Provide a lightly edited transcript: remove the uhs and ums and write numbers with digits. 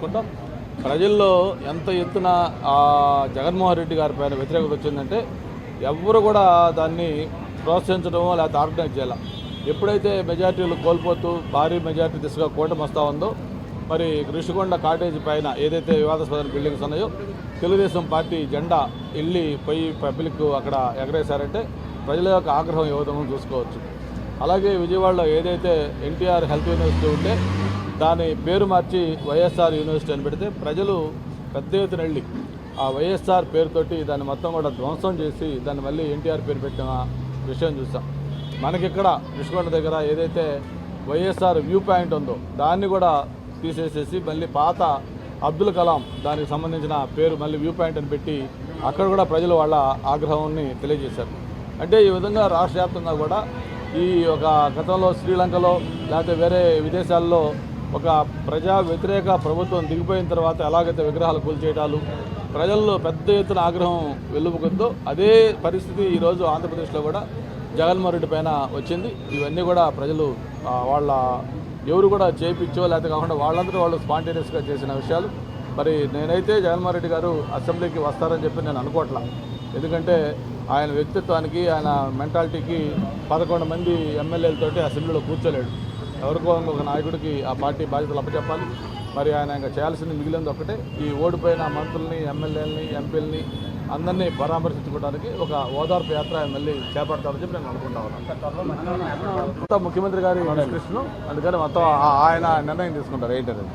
చేసుకుంటాం. ప్రజల్లో ఎంత ఎత్తున జగన్మోహన్ రెడ్డి గారి పైన వ్యతిరేకత వచ్చిందంటే ఎవరు కూడా దాన్ని ప్రోత్సహించడమో లేకపోతే ఆర్గనైజ్ చేయాలి. ఎప్పుడైతే మెజార్టీలు కోల్పోతూ భారీ మెజార్టీ దిశగా కూటమి వస్తూ ఉందో మరి ఋషికొండ కాటేజీ పైన ఏదైతే వివాదాస్పద బిల్డింగ్స్ ఉన్నాయో తెలుగుదేశం పార్టీ జెండా పోయి పబ్లిక్ అక్కడ ఎగరేశారంటే ప్రజల యొక్క ఆగ్రహం ఏ విధంగా చూసుకోవచ్చు. అలాగే విజయవాడలో ఏదైతే ఎన్టీఆర్ హెల్త్ యూనివర్సిటీ ఉంటే దాని పేరు మార్చి వైఎస్ఆర్ యూనివర్సిటీ అని పెడితే ప్రజలు పెద్ద ఎత్తున వెళ్ళి ఆ వైఎస్ఆర్ పేరుతోటి దాన్ని మొత్తం కూడా ధ్వంసం చేసి దాన్ని మళ్ళీ ఎన్టీఆర్ పేరు పెట్టిన విషయం చూసాం. మనకిక్కడ ఋషికొండ దగ్గర ఏదైతే వైఎస్ఆర్ వ్యూ పాయింట్ ఉందో దాన్ని కూడా తీసేసేసి మళ్ళీ పాత అబ్దుల్ కలాం దానికి సంబంధించిన పేరు మళ్ళీ వ్యూ పాయింట్ అని పెట్టి అక్కడ కూడా ప్రజలు వాళ్ళ ఆగ్రహాన్ని తెలియజేశారు. అంటే ఈ విధంగా రాష్ట్ర వ్యాప్తంగా కూడా ఈ ఒక గతంలో శ్రీలంకలో లేకపోతే వేరే విదేశాల్లో ఒక ప్రజా వ్యతిరేక ప్రభుత్వం దిగిపోయిన తర్వాత ఎలాగైతే విగ్రహాలు కూల్చేయటాలు ప్రజల్లో పెద్ద ఎత్తున ఆగ్రహం వెల్లుబుకుందో అదే పరిస్థితి ఈరోజు ఆంధ్రప్రదేశ్లో కూడా జగన్మోహన్ రెడ్డి పైన వచ్చింది. ఇవన్నీ కూడా ప్రజలు వాళ్ళ ఎవరు కూడా చేయించో లేకపోతే కాకుండా వాళ్ళందరూ వాళ్ళు స్పాంటేనియస్గా చేసిన విషయాలు. మరి నేనైతే జగన్మోహన్ రెడ్డి గారు అసెంబ్లీకి వస్తారని చెప్పి నేను అనుకోవట్లా. ఎందుకంటే ఆయన వ్యక్తిత్వానికి ఆయన మెంటాలిటీకి 11 మంది ఎమ్మెల్యేలతోటి అసెంబ్లీలో కూర్చోలేడు. ఎవరికో ఇంకొక నాయకుడికి ఆ పార్టీ బాధ్యతలు అప్పచెప్పాలి. మరి ఆయన ఇంకా చేయాల్సింది మిగిలింది ఒకటే, ఈ ఓడిపోయిన మంత్రుల్ని ఎమ్మెల్యేలని ఎంపీలని అందరినీ పరామర్శించుకోవడానికి ఒక ఓదార్పు యాత్ర ఆయన మళ్ళీ చేపడతారని చెప్పి నేను అనుకుంటా ఉన్నాను. ముఖ్యమంత్రి గారి కృష్ణ అందుకని మొత్తం ఆయన నిర్ణయం తీసుకుంటారు ఏంటనేది.